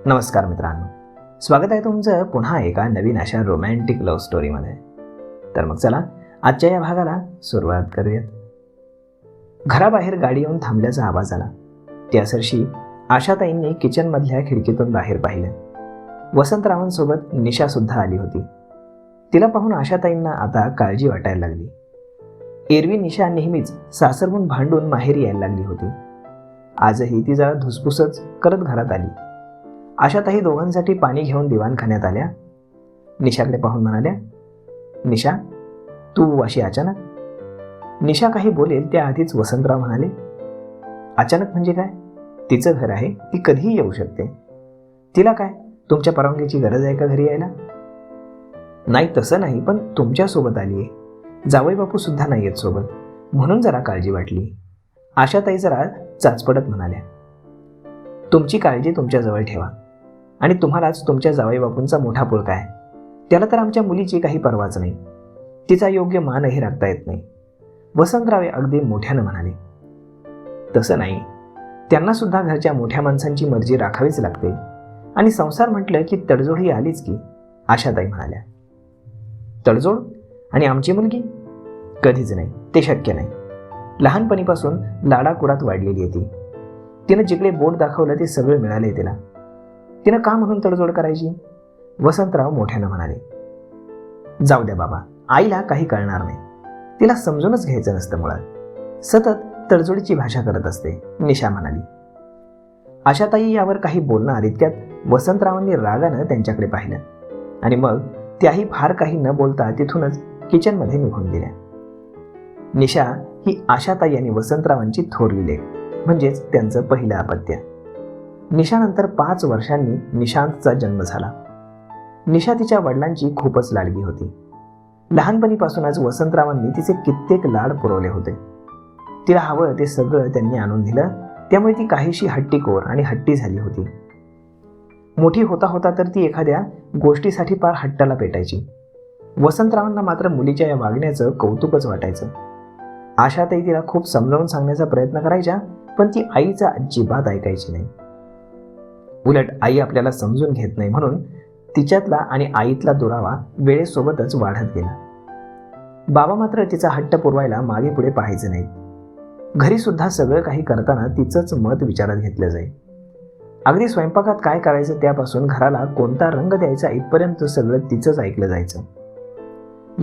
नमस्कार मित्रांनो, स्वागत आहे तुमचं पुन्हा एका नवीन अशा रोमॅन्टिक लव्ह स्टोरीमध्ये. तर मग चला आजच्या या भागाला सुरुवात करूयात. घराबाहेर गाडी येऊन थांबल्याचा आवाज आला. त्यासरशी आशाताईंनी किचनमधल्या खिडकीतून बाहेर पाहिलं. वसंतरावांसोबत निशा सुद्धा आली होती. तिला पाहून आशाताईंना आता काळजी वाटायला लागली. एरवी निशा नेहमीच सासरहून भांडून माहेरी यायला लागली होती. आजही ती जरा धुसफुसच करत घरात आली. आशाताई दोघांसाठी पाणी घेऊन दिवाणखान्यात आल्या. निशाकडे पाहून म्हणाल्या, निशा, तू अशी अचानक? निशा काही बोलेल त्याआधीच वसंतराव म्हणाले, अचानक म्हणजे काय? तिचं घर आहे, ती कधीही येऊ शकते. तिला काय, तुमच्या परवानगीची गरज आहे का घरी यायला? नाही, तसं नाही, पण तुमच्यासोबत आली आहे. जावई बापू सुद्धा नाही आहेत सोबत, म्हणून जरा काळजी वाटली. आशाताई जरा चाचपडत म्हणाल्या, तुमची काळजी तुमच्याजवळ ठेवा आणि तुम्हालाच तुमच्या जावई बापूंचा मोठा पुळका आहे. त्याला तर आमच्या मुलीची काही परवाच नाही. तिचा योग्य मानही राखता येत नाही. वसंतराव अगदी मोठ्यानं म्हणाले, तसं नाही, त्यांना सुद्धा घरच्या मोठ्या माणसांची मर्जी राखावीच लागते आणि संसार म्हटलं की तडजोड ही आलीच की. आशाताई म्हणाल्या, तडजोड? आणि आमची मुलगी? कधीच नाही, ते शक्य नाही. लहानपणीपासून लाडाकुडात वाढलेली आहे ती. तिनं जिकडे बोट दाखवलं ते सगळं मिळालंय तिला. तिनं का म्हणून तडजोड करायची? वसंतराव मोठ्यानं म्हणाले, जाऊ द्या बाबा, आईला काही कळणार नाही. तिला समजूनच घ्यायचं नसतं मुळात. सतत तडजोडीची भाषा करत असते, निशा म्हणाली. आशाताई यावर काही बोलणार इतक्यात वसंतरावांनी रागानं त्यांच्याकडे पाहिलं आणि मग त्याही फार काही न बोलता तिथूनच किचनमध्ये निघून गेल्या. निशा ही आशाताई आणि वसंतरावांची थोरली लेक, म्हणजेच त्यांचं पहिलं अपत्य. निशानंतर 5 वर्षांनी निशांतचा जन्म झाला. निशा तिच्या वडिलांची खूपच लाडकी होती. लहानपणीपासूनच वसंतरावांनी तिचे कित्येक लाड पुरवले होते. तिला हवं ते सगळं त्यांनी आणून दिलं, त्यामुळे ती काहीशी हट्टीखोर आणि हट्टी झाली होती. मोठी होता होता तर ती एखाद्या गोष्टीसाठी पार हट्टाला पेटायची. वसंतरावांना मात्र मुलीच्या या वागण्याचं कौतुकच वाटायचं. आशाताई तिला खूप समजावून सांगण्याचा प्रयत्न करायच्या, पण ती आईचा अजिबात ऐकायची नाही. उलट आई आपल्याला समजून घेत नाही म्हणून तिच्यातला आणि आईतला दुरावा वेळेसोबतच वाढत गेला. बाबा मात्र तिचा हट्ट पुरवायला मागे पुढे पाहायचे नाहीत. घरी सुद्धा सगळं काही करताना तिचंच मत विचारात घेतलं जाईल. अगदी स्वयंपाकात काय करायचं त्यापासून घराला कोणता रंग द्यायचा इथपर्यंत सगळं तिचंच ऐकलं जायचं.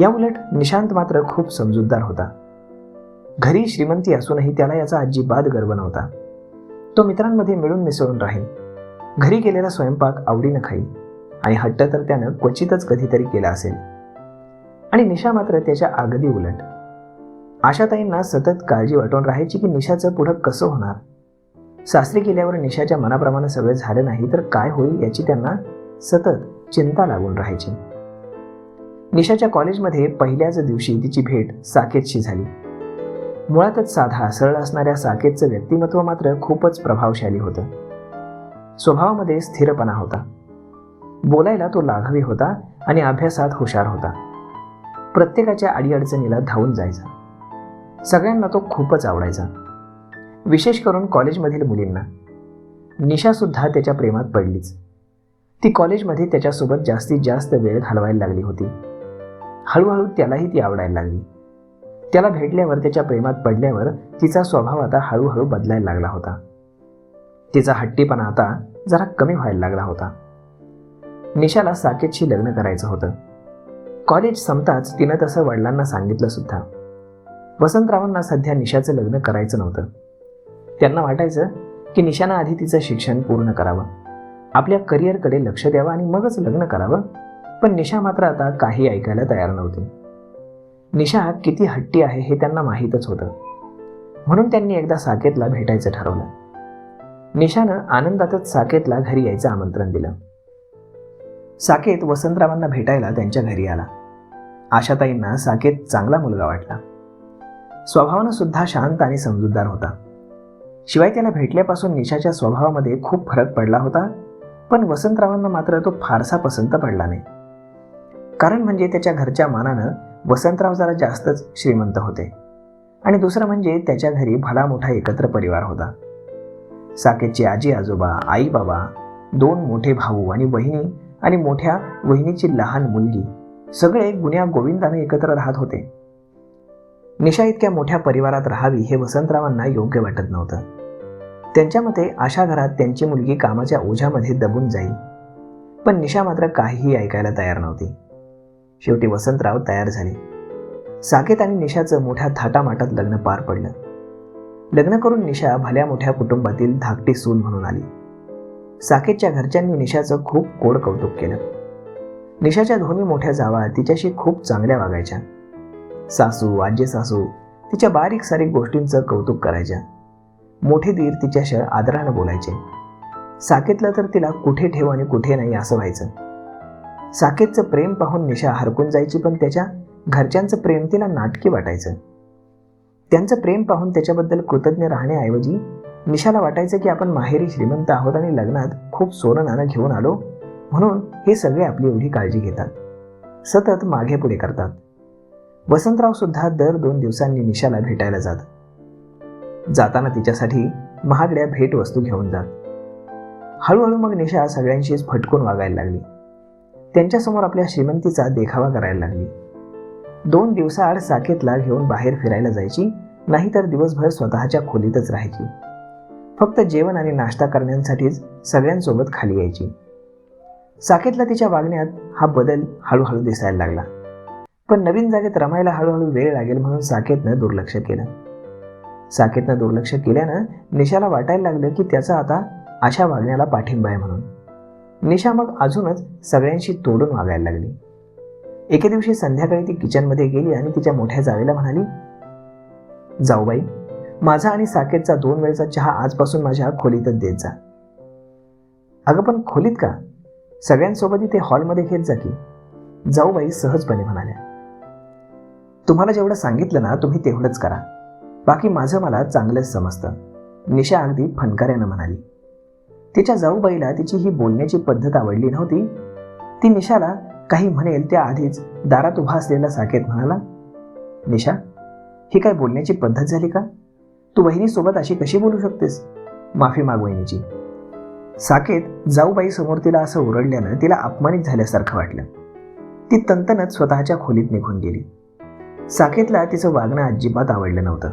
या उलट निशांत मात्र खूप समजूतदार होता. घरी श्रीमंती असूनही त्याला याचा अजिबात गर्व नव्हता. तो मित्रांमध्ये मिळून मिसळून राहील. घरी केलेला स्वयंपाक आवडीनं खाई आणि हट्ट तर त्यानं क्वचितच कधीतरी केला असेल. आणि निशा मात्र त्याच्या अगदी उलट. आशाताईंना सतत काळजी वाटून राहायची की निशाचं पुढं कसं होणार. सासरी गेल्यावर निशाच्या मनाप्रमाणे सगळं झालं नाही तर काय होईल याची त्यांना सतत चिंता लागून राहायची. निशाच्या कॉलेजमध्ये पहिल्याच दिवशी तिची भेट साकेतशी झाली. मुळातच साधा सरळ असणाऱ्या साकेतचं व्यक्तिमत्व मात्र खूपच प्रभावशाली होतं. स्वभावामध्ये स्थिरपणा होता. बोलायला तो लाघवी होता आणि अभ्यासात हुशार होता. प्रत्येकाच्या अडीअडचणीला धावून जायचा. सगळ्यांना तो खूपच आवडायचा, विशेष करून कॉलेजमधील मुलींना. निशा सुद्धा त्याच्या प्रेमात पडलीच. ती कॉलेजमध्ये त्याच्यासोबत जास्तीत जास्त वेळ घालवायला लागली होती. हळूहळू त्यालाही ती आवडायला लागली. त्याला भेटल्यावर, त्याच्या प्रेमात पडल्यावर तिचा स्वभाव आता हळूहळू बदलायला लागला होता. तिचा हट्टीपणा आता जरा कमी व्हायला लागला होता. निशाला साकेतशी लग्न करायचं होतं. कॉलेज संपताच तिनं तसं वडिलांना सांगितलं सुद्धा. वसंतरावांना सध्या निशाचं लग्न करायचं नव्हतं. त्यांना वाटायचं की निशानं आधी तिचं शिक्षण पूर्ण करावं, आपल्या करिअरकडे लक्ष द्यावं आणि मगच लग्न करावं. पण निशा मात्र आता काही ऐकायला तयार नव्हती. निशा किती हट्टी आहे हे त्यांना माहीतच होतं. म्हणून त्यांनी एकदा साकेतला भेटायचं ठरवलं. निशानं आनंदातच साकेतला घरी यायचं आमंत्रण दिलं. साकेत वसंतरावांना भेटायला त्यांच्या घरी आला. आशाताईंना साकेत चांगला मुलगा वाटला. स्वभावानं सुद्धा शांत आणि समजूतदार होता. शिवाय त्याला भेटल्यापासून निशाच्या स्वभावामध्ये खूप फरक पडला होता. पण वसंतरावांना मात्र तो फारसा पसंत पडला नाही. कारण म्हणजे त्याच्या घरच्या मानानं वसंतराव जरा जास्तच श्रीमंत होते आणि दुसरं म्हणजे त्याच्या घरी भला मोठा एकत्र परिवार होता. साकेतची आजी आजोबा, आई बाबा, 2 मोठे भाऊ आणि बहिणी आणि मोठ्या वहिनीची लहान मुलगी सगळे गुण्या गोविंदाने एकत्र राहत होते. निशा इतक्या मोठ्या परिवारात राहावी हे वसंतरावांना योग्य वाटत नव्हतं. त्यांच्या मते अशा घरात त्यांची मुलगी कामाच्या ओझ्यामध्ये दबून जाईल. पण निशा मात्र काहीही ऐकायला तयार नव्हती. शेवटी वसंतराव तयार झाले. साकेत आणि निशाचं मोठ्या थाटामाटात लग्न पार पडलं. लग्न करून निशा भल्या मोठ्या कुटुंबातील धाकटी सून म्हणून आली. साकेतच्या घरच्यांनी निशाचं खूप गोड कौतुक केलं. निशाच्या दोन्ही मोठ्या जावा तिच्याशी खूप चांगल्या वागायच्या. सासू आजी सासू तिच्या बारीक सारीक गोष्टींचं कौतुक करायच्या. मोठे दीर तिच्याशी आदरानं बोलायचे. साकेतला तर तिला कुठे ठेव आणि कुठे नाही असं व्हायचं. साकेतचं प्रेम पाहून निशा हरकून जायची, पण त्याच्या घरच्यांचं प्रेम तिला नाटकी वाटायचं. त्यांचं प्रेम पाहून त्याच्याबद्दल कृतज्ञ राहण्याऐवजी निशाला वाटायचं की आपण माहेरी श्रीमंत आहोत आणि लग्नात खूप सोनं नाणं घेऊन आलो म्हणून हे सगळे आपली एवढी काळजी घेतात, सतत मागे पुढे करतात. वसंतराव सुद्धा दर 2 दिवसांनी निशाला भेटायला जात. जाताना तिच्यासाठी महागड्या भेटवस्तू घेऊन जात. हळूहळू मग निशा सगळ्यांशीच फटकून वागायला लागली. त्यांच्यासमोर आपल्या श्रीमंतीचा देखावा करायला लागली. 2 दिवसाआड साकेतला घेऊन बाहेर फिरायला जायची, नाहीतर दिवसभर स्वतःच्या खोलीतच राहायची. फक्त जेवण आणि नाश्ता करण्यासाठीच सगळ्यांसोबत खाली यायची. साकेतला तिच्या वागण्यात हा बदल हळूहळू दिसायला लागला. पण नवीन जागेत रमायला हळूहळू वेळ लागेल म्हणून साकेतनं दुर्लक्ष केलं. साकेतनं दुर्लक्ष केल्यानं निशाला वाटायला लागलं की त्याचा आता अशा वागण्याला पाठिंबा आहे म्हणून. निशा मग अजूनच सगळ्यांशी तोडून वागायला लागली. एके दिवशी संध्याकाळी ती किचनमध्ये गेली आणि तिच्या मोठ्या जावेला म्हणाली, जाऊबाई, माझा आणि साकेतचा 2 वेळचा चहा आजपासून माझ्या खोलीतच देत जा. अगं पण खोलीत का? सगळ्यांसोबत इथे हॉलमध्ये घेत जा की, जाऊबाई सहजपणे म्हणाल्या. तुम्हाला जेवढं सांगितलं ना तुम्ही तेवढंच करा, बाकी माझं मला चांगलंच समजतं, निशा अगदी फणकाऱ्यानं म्हणाली. तिच्या जाऊबाईला तिची ही बोलण्याची पद्धत आवडली नव्हती. ती निशाला काही म्हणेल त्या आधीच दारात उभा असलेला साकेत म्हणाला, निशा, ही काय बोलण्याची पद्धत झाली का? तू वहिनीसोबत अशी कशी बोलू शकतेस? माफी माग वहिनीची. साकेत जाऊबाई समोर तिला असं ओरडल्यानं तिला अपमानित झाल्यासारखं वाटलं. ती तंतनच स्वतःच्या खोलीत निघून गेली. साकेतला तिचं वागणं अजिबात आवडलं नव्हतं.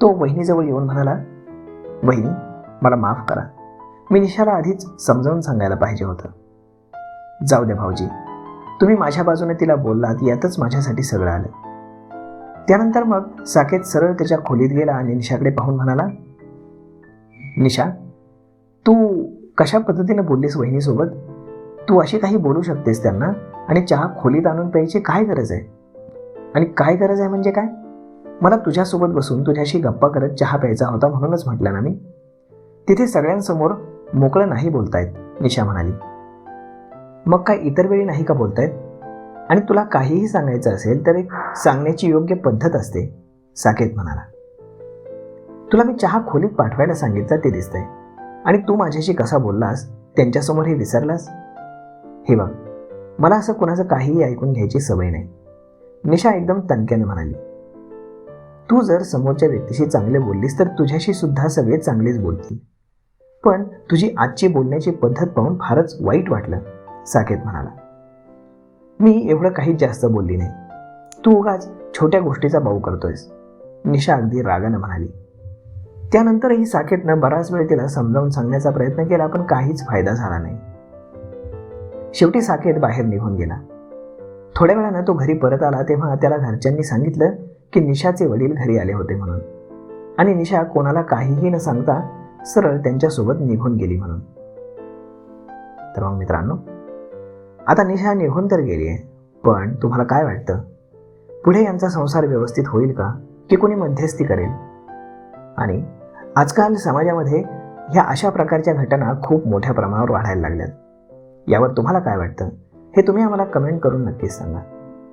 तो वहिनीजवळ येऊन म्हणाला, वहिनी, मला माफ करा, मी निशाला आधीच समजावून सांगायला पाहिजे होतं. जाऊ द्या भाऊजी, तुम्ही माझ्या बाजूने तिला बोललात यातच माझ्यासाठी सगळं आलं. त्यानंतर मग साकेत सरळ त्याच्या खोलीत गेला आणि निशाकडे पाहून म्हणाला, निशा, तू कशा पद्धतीने बोललीस वहिनीसोबत? तू अशी काही बोलू शकतेस त्यांना आणि चहा खोलीत आणून प्यायची काय गरज आहे? आणि काय गरज आहे म्हणजे काय? मला तुझ्यासोबत बसून तुझ्याशी गप्पा करत चहा प्यायचा होता म्हणूनच म्हटलं ना मी. तिथे सगळ्यांसमोर मोकळं नाही बोलतायत, निशा म्हणाली. मग काय इतर वेळी नाही का बोलतायत? आणि तुला काहीही सांगायचं असेल तर एक सांगण्याची योग्य पद्धत असते, साकेत म्हणाला. तुला मी चहा खोलीत पाठवायला सांगितलं ते दिसतंय आणि तू माझ्याशी कसा बोललास त्यांच्यासमोर हे विसरलास? हे बघ, मला असं कुणाचं काहीही ऐकून घ्यायची सवय नाही, निशा एकदम तणक्याने म्हणाली. तू जर समोरच्या व्यक्तीशी चांगले बोललीस तर तुझ्याशी सुद्धा सगळे चांगलेच बोलतील. पण तुझी आजची बोलण्याची पद्धत पाहून फारच वाईट वाटलं, साकेत म्हणाला. मी एवढं काहीच जास्त बोलली नाही, तू उगाच छोट्या गोष्टीचा बाऊ करतोयस, निशा अगदी रागानं म्हणाली. त्यानंतरही साकेतनं बराच वेळ तिला समजावून सांगण्याचा प्रयत्न केला, पण काहीच फायदा झाला नाही. शेवटी साकेत बाहेर निघून गेला. थोड्या वेळानं तो घरी परत आला तेव्हा त्याला घरच्यांनी सांगितलं की निशाचे वडील घरी आले होते म्हणून, आणि निशा कोणाला काहीही न सांगता सरळ त्यांच्यासोबत निघून गेली म्हणून. तर मग मित्रांनो, आता निशा निघून तर गेली आहे, पण तुम्हाला काय वाटतं, पुढे यांचा संसार व्यवस्थित होईल का, की कोणी मध्यस्थी करेल? आणि आजकाल समाजामध्ये ह्या अशा प्रकारच्या घटना खूप मोठ्या प्रमाणावर वाढायला लागल्यात. यावर तुम्हाला काय वाटतं हे तुम्ही आम्हाला कमेंट करून नक्कीच सांगा.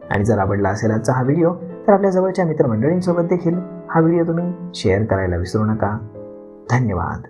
आणि जर आवडला असेल आजचा हा व्हिडिओ तर आपल्या जवळच्या मित्रमंडळींसोबत देखील हा व्हिडिओ तुम्ही शेअर करायला विसरू नका. धन्यवाद.